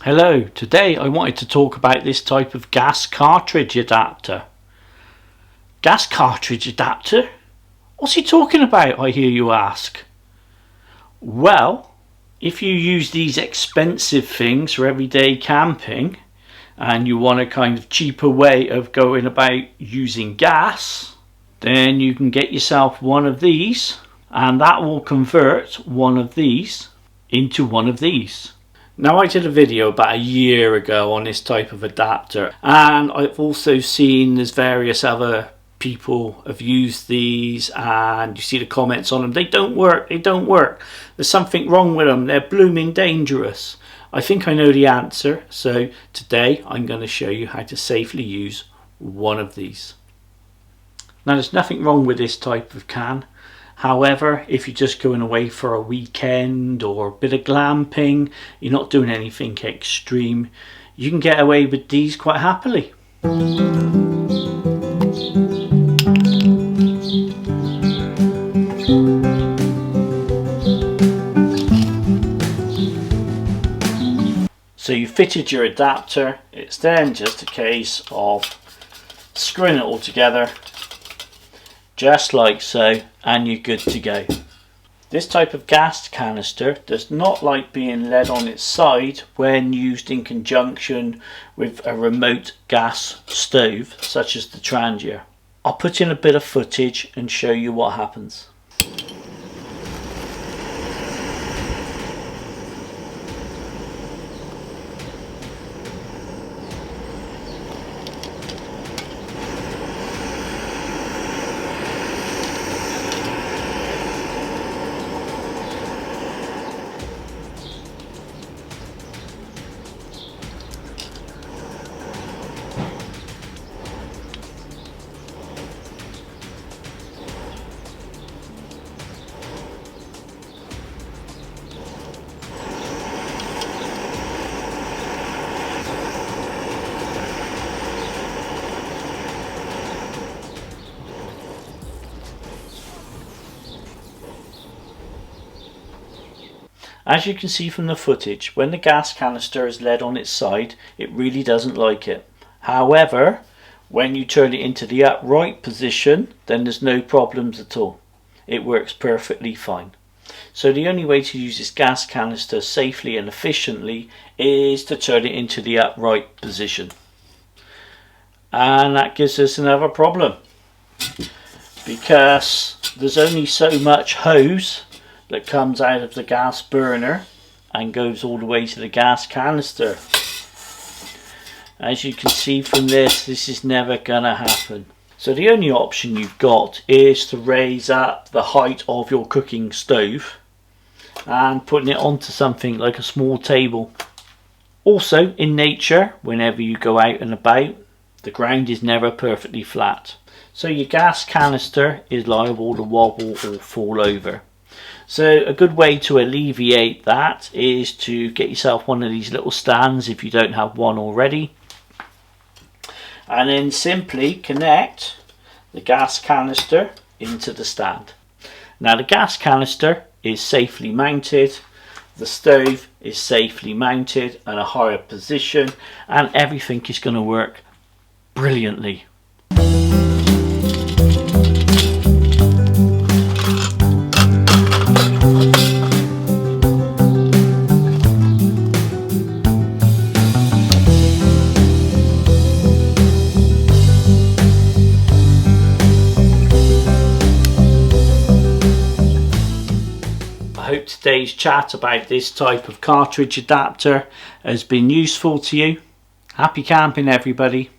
Hello, today I wanted to talk about this type of gas cartridge adapter. Gas cartridge adapter? What's he talking about, I hear you ask? Well, if you use these expensive things for everyday camping and you want a kind of cheaper way of going about using gas, then you can get yourself one of these, and that will convert one of these into one of these. Now, I did a video about a year ago on this type of adapter, and I've also seen there's various other people have used these, and you see the comments on them. They don't work, there's something wrong with them, they're blooming dangerous. I think I know the answer, so today I'm going to show you how to safely use one of these. Now, there's nothing wrong with this type of can. However, if you're just going away for a weekend or a bit of glamping, you're not doing anything extreme, you can get away with these quite happily. So you fitted your adapter, it's then just a case of screwing it all together, just like so, and you're good to go. This type of gas canister does not like being led on its side when used in conjunction with a remote gas stove such as the Trangia. I'll put in a bit of footage and show you what happens. As you can see from the footage, when the gas canister is led on its side, it really doesn't like it. However, when you turn it into the upright position, then there's no problems at all. It works perfectly fine. So the only way to use this gas canister safely and efficiently is to turn it into the upright position. And that gives us another problem, because there's only so much hose that comes out of the gas burner and goes all the way to the gas canister. As you can see from this is never gonna happen. So the only option you've got is to raise up the height of your cooking stove and putting it onto something like a small table. Also, in nature, whenever you go out and about, the ground is never perfectly flat, so your gas canister is liable to wobble or fall over. So a good way to alleviate that is to get yourself one of these little stands if you don't have one already, and then simply connect the gas canister into the stand. Now, the gas canister is safely mounted, the stove is safely mounted in a higher position, and everything is going to work brilliantly. I hope today's chat about this type of cartridge adapter has been useful to you. Happy camping, everybody.